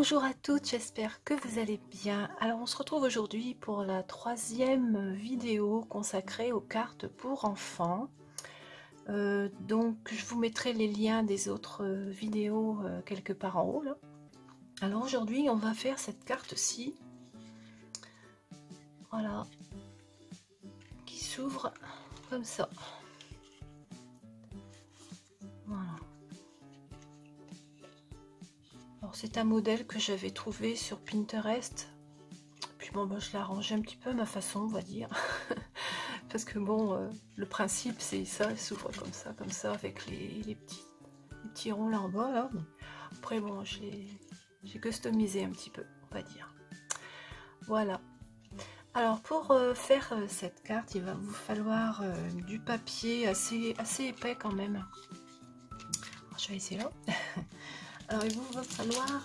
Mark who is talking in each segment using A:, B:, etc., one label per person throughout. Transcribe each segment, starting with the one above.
A: Bonjour à toutes, j'espère que vous allez bien. Alors on se retrouve aujourd'hui pour la troisième vidéo consacrée aux cartes pour enfants. Donc je vous mettrai les liens des autres vidéos quelque part en haut là. Alors aujourd'hui on va faire cette carte-ci. Voilà. Qui s'ouvre comme ça. Voilà. C'est un modèle que j'avais trouvé sur Pinterest. Puis bon, je l'ai arrangé un petit peu à ma façon, on va dire. Parce que bon, le principe c'est ça, elle s'ouvre comme ça, avec les petits ronds là en bas. Là. Mais après bon, j'ai customisé un petit peu, on va dire. Voilà. Alors pour faire cette carte, il va vous falloir du papier assez épais quand même. Alors, je vais essayer là. Alors il vous va falloir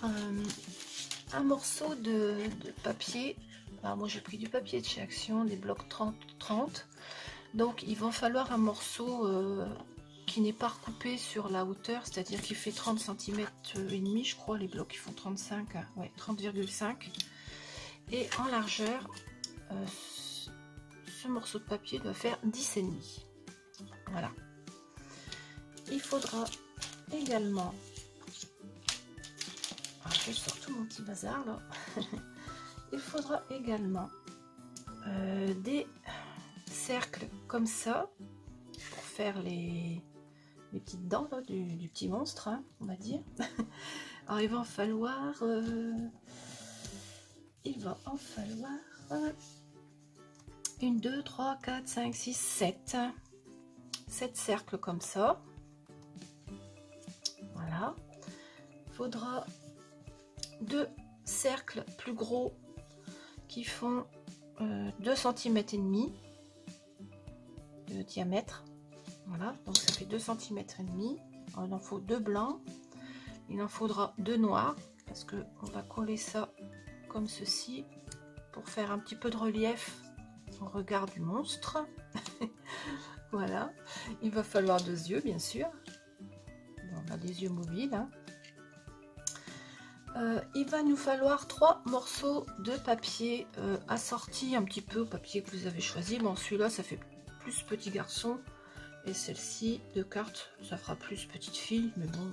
A: un morceau de papier. Alors moi j'ai pris du papier de chez Action, des blocs 30-30. Donc il va falloir un morceau qui n'est pas recoupé sur la hauteur, c'est-à-dire qui fait 30 cm et demi, je crois, les blocs qui font 35, ouais, 30,5. Et en largeur, ce morceau de papier doit faire 10,5. Voilà. Il faudra également... je sors tout mon petit bazar là. Il faudra également des cercles comme ça pour faire les petites dents là, du petit monstre, hein, on va dire. Alors il va en falloir 1, 2, 3, 4, 5, 6, 7. 7 cercles comme ça. Voilà. Il faudra 2 cercles plus gros qui font 2 cm et demi de diamètre. Voilà, donc ça fait 2 cm et demi. Alors, il en faut 2 blancs. Il en faudra 2 noirs parce que on va coller ça comme ceci pour faire un petit peu de relief au regard du monstre. Voilà, il va falloir 2 yeux bien sûr. On a des yeux mobiles, hein. Il va nous falloir 3 morceaux de papier assortis un petit peu au papier que vous avez choisi. Bon, celui-là, ça fait plus petit garçon. Et celle-ci, de cartes, ça fera plus petite fille. Mais bon.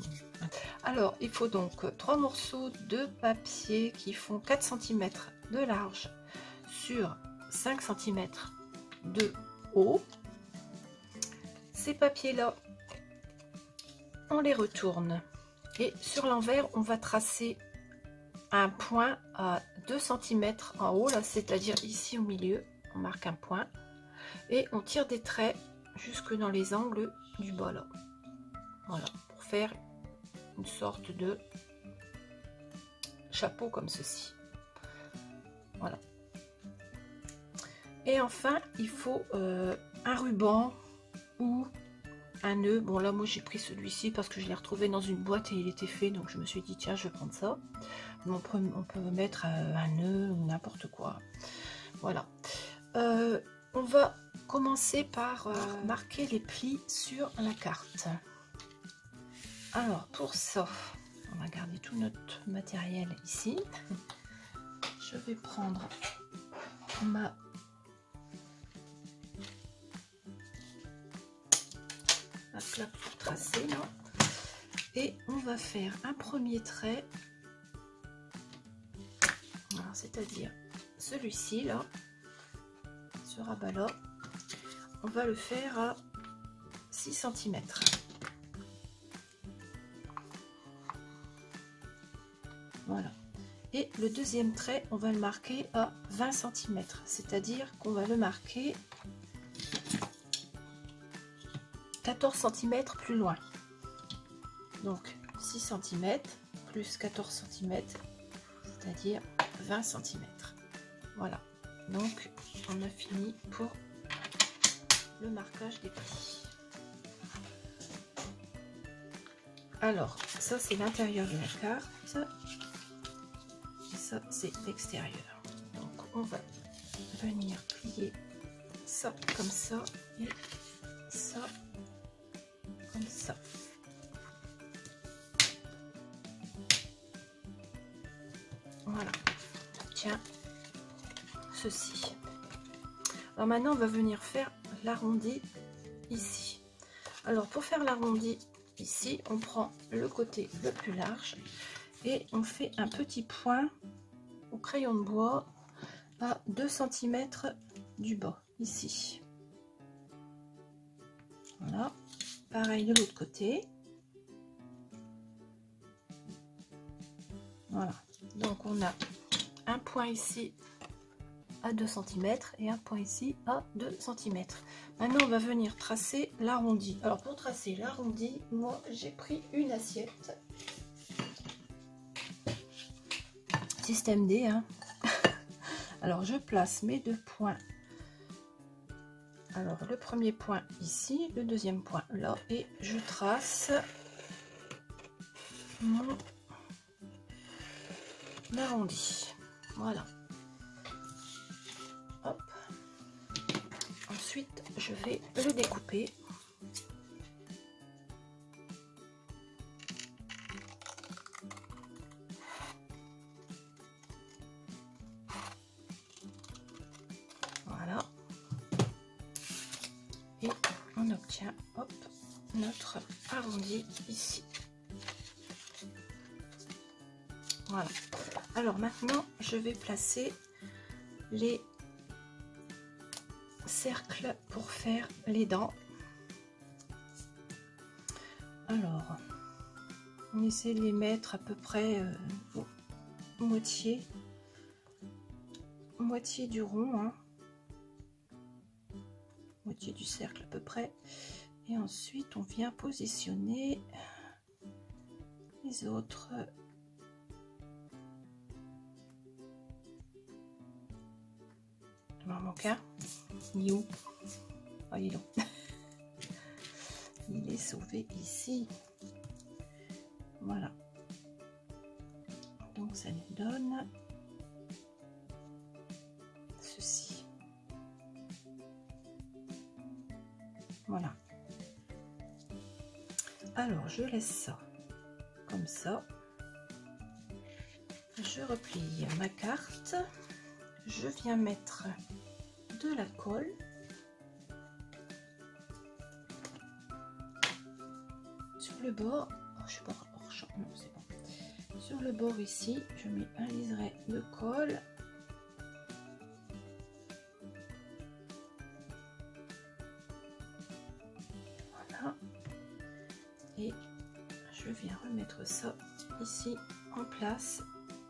A: Alors, il faut donc 3 morceaux de papier qui font 4 cm de large sur 5 cm de haut. Ces papiers-là, on les retourne. Et sur l'envers, on va tracer un point à 2 cm en haut, là, c'est-à-dire ici au milieu, on marque un point et on tire des traits jusque dans les angles du bas là. Voilà, pour faire une sorte de chapeau comme ceci. Voilà. Et enfin, il faut un ruban ou un nœud. Bon là moi j'ai pris celui-ci parce que je l'ai retrouvé dans une boîte et il était fait, donc je me suis dit tiens je vais prendre ça. On peut mettre un nœud ou n'importe quoi. Voilà. On va commencer par marquer les plis sur la carte. Alors pour ça, on va garder tout notre matériel ici. Je vais prendre ma plaque pour tracer là. Et on va faire un premier trait, c'est-à-dire celui-ci là, ce rabat là, on va le faire à 6 cm. Voilà. Et le deuxième trait, on va le marquer à 20 cm, c'est-à-dire qu'on va le marquer 14 cm plus loin. Donc 6 cm plus 14 cm, c'est-à-dire 20 cm. Voilà, donc on a fini pour le marquage des plis. Alors ça c'est l'intérieur de la carte et ça c'est l'extérieur. Donc on va venir plier ça comme ça et ça comme ça. obtient ceci. Alors maintenant, on va venir faire l'arrondi ici. Alors pour faire l'arrondi ici, on prend le côté le plus large et on fait un petit point au crayon de bois à 2 cm du bas, ici. Voilà, pareil de l'autre côté. Voilà, donc on a un point ici à 2 cm et un point ici à 2 cm. Maintenant, on va venir tracer l'arrondi. Alors, pour tracer l'arrondi, moi, j'ai pris une assiette. Système D, hein. Alors, je place mes 2 points. Alors, le premier point ici, le deuxième point là, et je trace mon arrondi. Voilà. Hop. Ensuite, je vais le découper. Voilà. Et on obtient, hop, notre arrondi ici. Voilà. Alors maintenant, je vais placer les cercles pour faire les dents. Alors, on essaie de les mettre à peu près moitié du rond, hein. Moitié du cercle à peu près. Et ensuite, on vient positionner les autres. Il m'en manque un. Il est où? Oh, il est là. Il est sauvé ici. Voilà. Donc ça nous donne ceci. Voilà. Alors je laisse ça comme ça. Je replie ma carte. Je viens mettre de la colle. Sur le bord, oh, je suis pas hors champ, non c'est bon. Sur le bord ici, je mets un liseré de colle. Voilà. Et je viens remettre ça ici en place.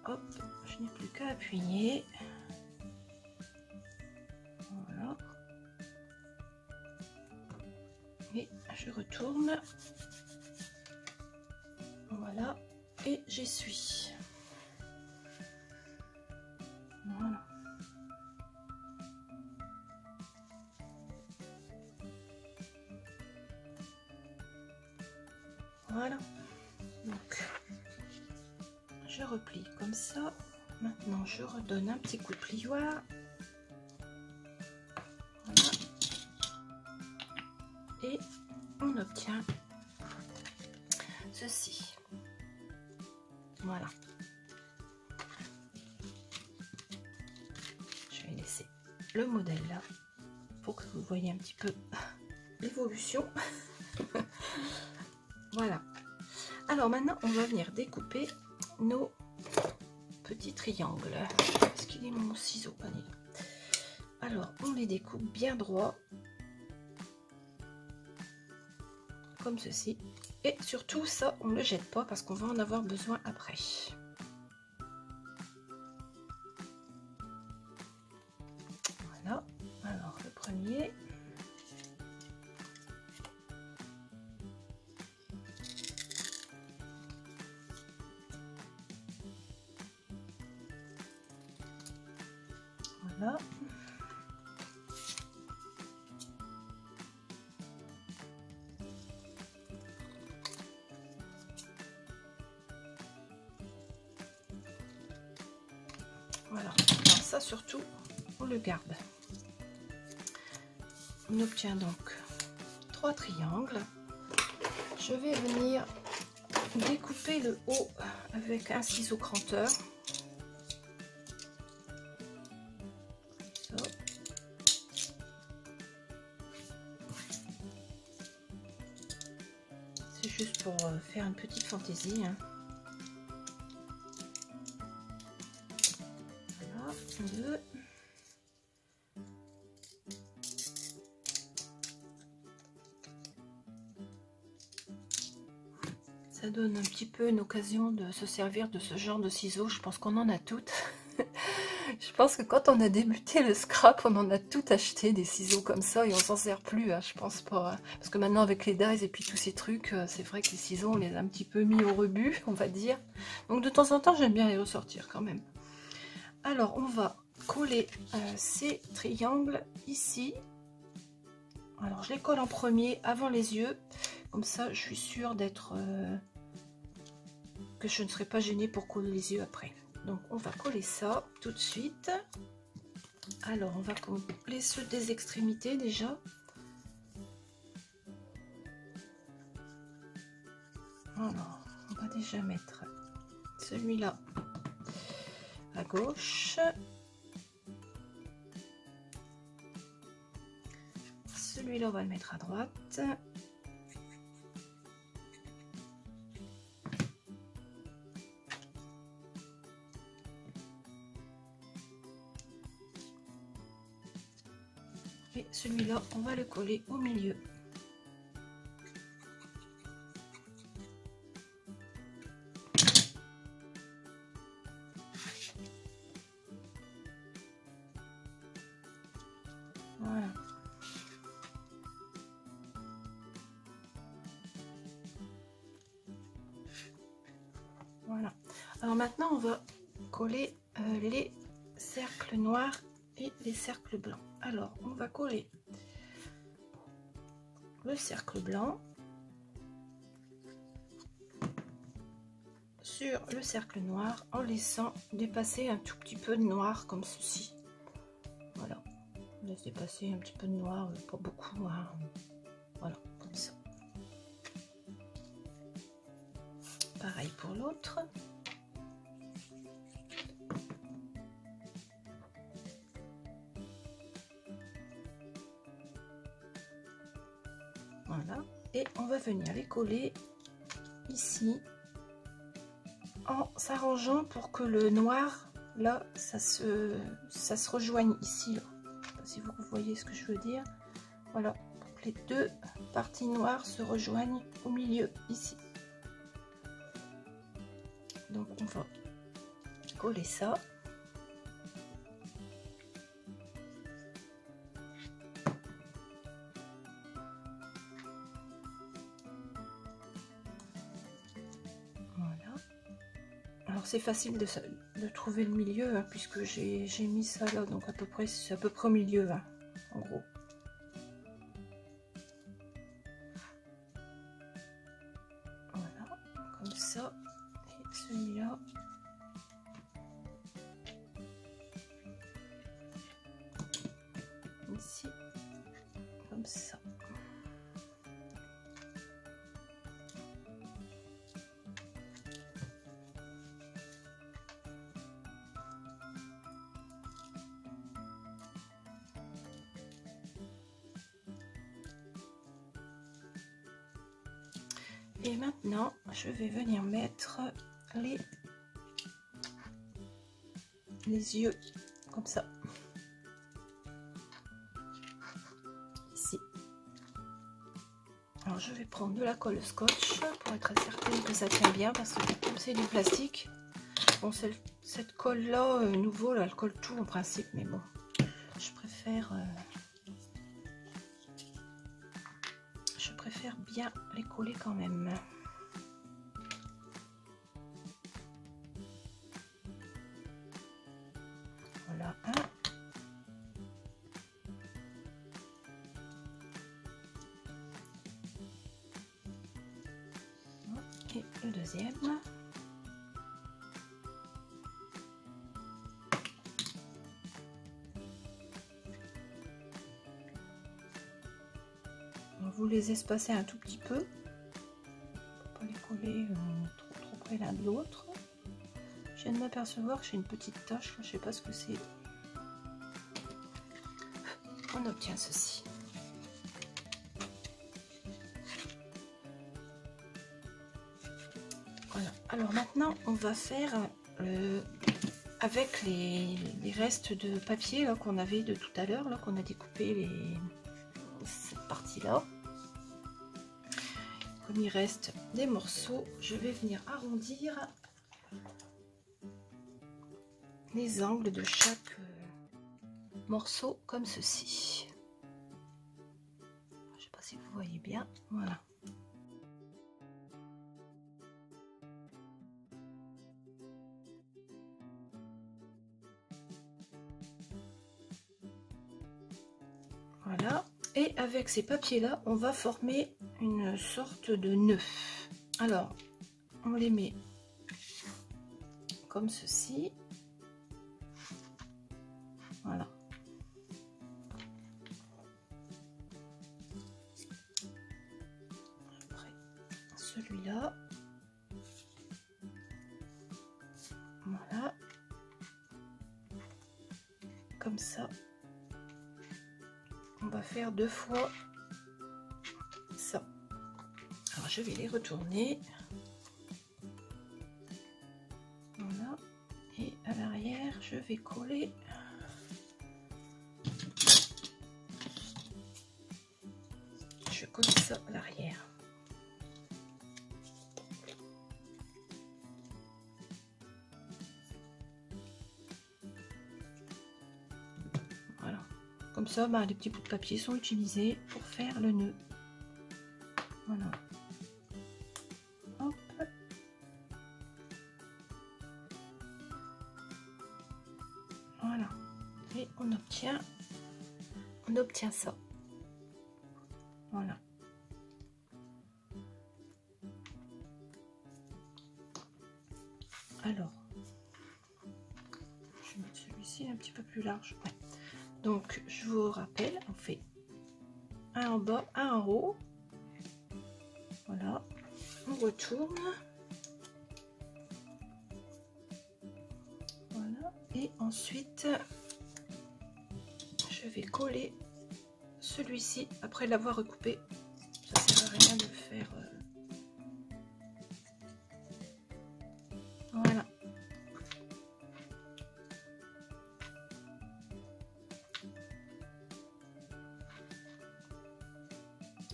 A: Hop, je n'ai plus qu'à appuyer. Voilà. Et je retourne. Voilà. Et j'essuie. Voilà. Voilà. Donc, je replie comme ça. Maintenant, je redonne un petit coup de plioir. Voilà. Et on obtient ceci. Voilà. Je vais laisser le modèle là pour que vous voyez un petit peu l'évolution. Voilà. Alors maintenant, on va venir découper nos petits triangles. Est-ce qu'il est mon ciseau? Alors, on les découpe bien droit, comme ceci. Et surtout, ça, on ne le jette pas parce qu'on va en avoir besoin après. Voilà. Alors, le premier. Voilà. Voilà. Alors ça surtout, on le garde. On obtient donc 3 triangles. Je vais venir découper le haut avec un ciseau cranteur. juste pour faire une petite fantaisie. Hein. Voilà, 2. Ça donne un petit peu une occasion de se servir de ce genre de ciseaux. Je pense qu'on en a toutes. Je pense que quand on a débuté le scrap, on en a tout acheté, des ciseaux comme ça, et on s'en sert plus, hein, je pense pas. Hein. Parce que maintenant, avec les dies et puis tous ces trucs, c'est vrai que les ciseaux, on les a un petit peu mis au rebut, on va dire. Donc de temps en temps, j'aime bien les ressortir quand même. Alors, on va coller ces triangles ici. Alors, je les colle en premier, avant les yeux. Comme ça, je suis sûre d'être... que je ne serai pas gênée pour coller les yeux après. Donc on va coller ça tout de suite. Alors on va coller ceux des extrémités déjà. Alors on va déjà mettre celui-là à gauche. Celui-là on va le mettre à droite. Et celui-là, on va le coller au milieu. Voilà. Voilà. Alors maintenant, on va coller les cercles noirs et les cercles blancs. Alors, on va coller le cercle blanc sur le cercle noir en laissant dépasser un tout petit peu de noir comme ceci. Voilà, on laisse dépasser un petit peu de noir, pas beaucoup, hein. Voilà, comme ça. Pareil pour l'autre. Voilà, et on va venir les coller ici en s'arrangeant pour que le noir là ça se rejoigne ici là. Je sais pas si vous voyez ce que je veux dire. Voilà, pour que les deux parties noires se rejoignent au milieu ici. Donc on va coller ça. C'est facile de trouver le milieu, hein, puisque j'ai mis ça là, donc à peu près c'est à peu près au milieu, hein, en gros. Voilà, comme ça, et celui-là. Ici, comme ça. Et maintenant, je vais venir mettre les yeux comme ça. Ici. Alors, je vais prendre de la colle scotch pour être certaine que ça tient bien, parce que comme c'est du plastique, bon, cette colle-là, nouveau, là, elle colle tout en principe, mais bon, je préfère bien les coller quand même. Voilà un. Et le deuxième. Vous les espacez un tout petit peu pour pas les coller trop près l'un de l'autre. Je viens de m'apercevoir que j'ai une petite tache, je sais pas ce que c'est. On obtient ceci. Alors maintenant, on va faire avec les restes de papier qu'on avait de tout à l'heure, qu'on a découpé cette partie-là. Comme il reste des morceaux, je vais venir arrondir les angles de chaque morceau comme ceci. Je ne sais pas si vous voyez bien, voilà. Voilà, et avec ces papiers là, on va former une sorte de nœud. Alors, on les met comme ceci. Voilà. Après, celui-là. Voilà. Comme ça. On va faire 2 fois ça. Alors, je vais les retourner. Voilà. Et à l'arrière, je vais coller. Je colle ça à l'arrière. Voilà. Comme ça, les petits bouts de papier sont utilisés pour faire le nœud. Voilà. Hop. Voilà. Et on obtient ça. Voilà. Alors, je vais mettre celui-ci un petit peu plus large. Ouais. Donc, je vous rappelle, on fait un en bas, un en haut. Voilà. On retourne. Voilà. Et ensuite, je vais coller celui-ci après l'avoir recoupé. Ça sert à rien de faire. Voilà.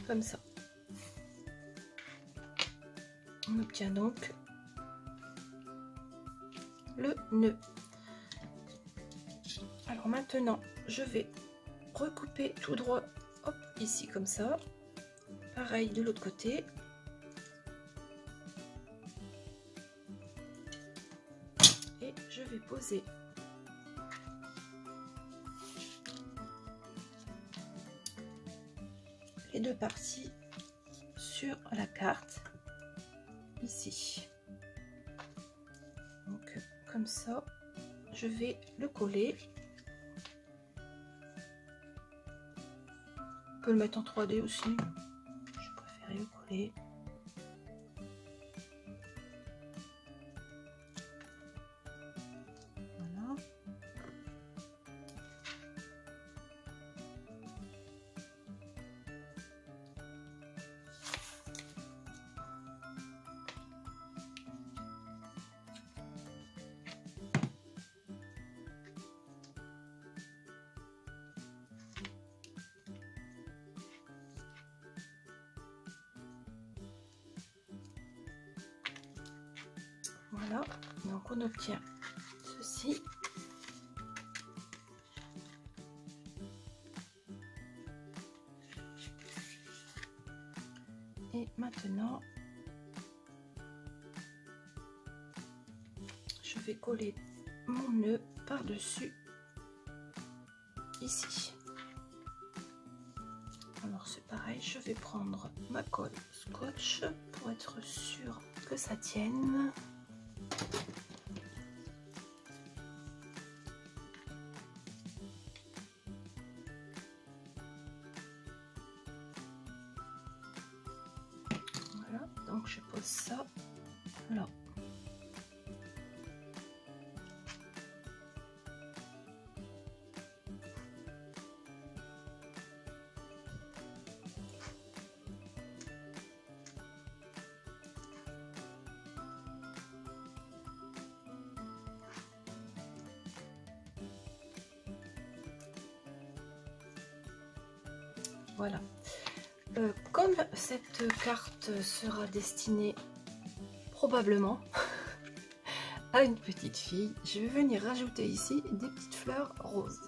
A: Comme ça. On obtient donc le nœud. Alors maintenant, je vais recouper tout droit, hop, ici comme ça. Pareil de l'autre côté. Et je vais poser les deux parties sur la carte ici. Donc comme ça, je vais le coller. On peut le mettre en 3D aussi. Je préférais le coller. Voilà. Voilà, donc on obtient ceci. Et maintenant, je vais coller mon nœud par-dessus ici. Alors c'est pareil, je vais prendre ma colle scotch pour être sûr que ça tienne. Voilà, donc je pose ça là. Voilà. Comme cette carte sera destinée probablement à une petite fille, je vais venir rajouter ici des petites fleurs roses.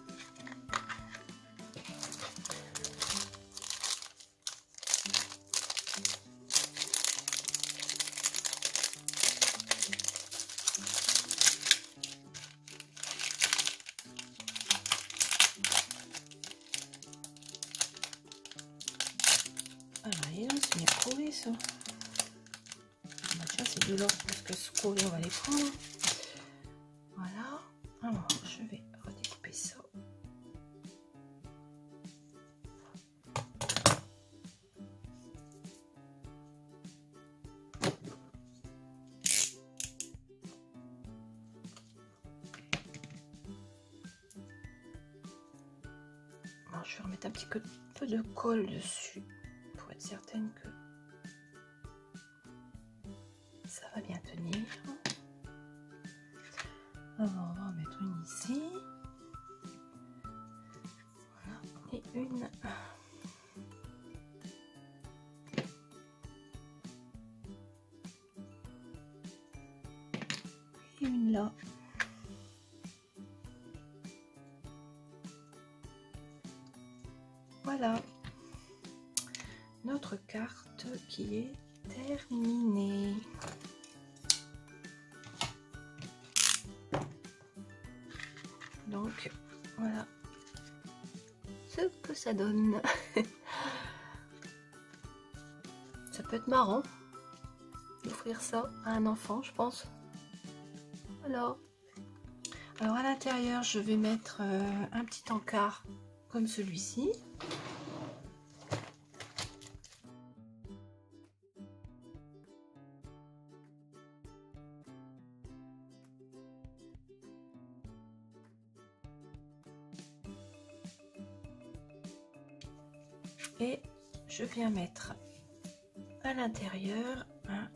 A: Et là, c'est bien collé ça. Bah, tiens, c'est de l'or parce que ce collé, on va les prendre. Voilà. Alors, je vais redécouper ça. Alors, je vais remettre un petit peu de colle dessus pour être certaine que ça va bien tenir. Alors, on va en mettre une ici. Voilà. Et une. Et une là. Voilà. Notre carte qui est terminée. Donc voilà ce que ça donne. Ça peut être marrant d'offrir ça à un enfant, je pense. Alors à l'intérieur, je vais mettre un petit encart comme celui-ci. Et je viens mettre à l'intérieur un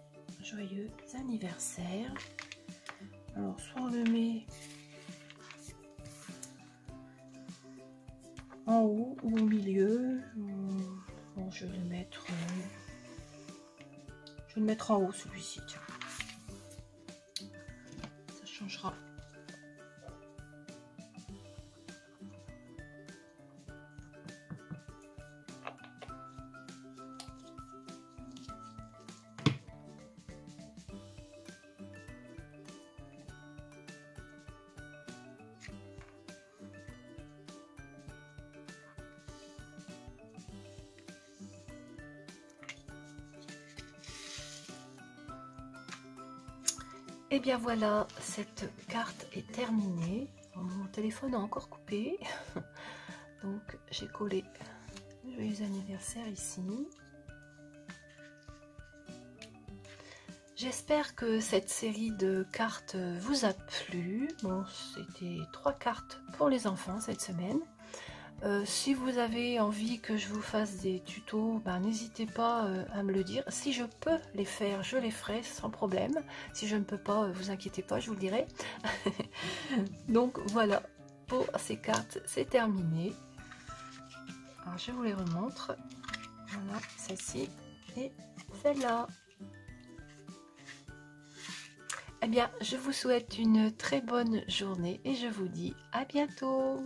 A: joyeux anniversaire. Alors soit on le met en haut ou au milieu. Bon, je vais le mettre en haut, celui-ci. Ça changera. Et bien voilà, cette carte est terminée. Mon téléphone a encore coupé. Donc j'ai collé le joyeux anniversaire ici. J'espère que cette série de cartes vous a plu. Bon, c'était 3 cartes pour les enfants cette semaine. Si vous avez envie que je vous fasse des tutos, ben, n'hésitez pas à me le dire. Si je peux les faire, je les ferai sans problème. Si je ne peux pas, vous inquiétez pas, je vous le dirai. Donc voilà, pour ces cartes, c'est terminé. Alors je vous les remontre. Voilà, celle-ci et celle-là. Eh bien, je vous souhaite une très bonne journée et je vous dis à bientôt.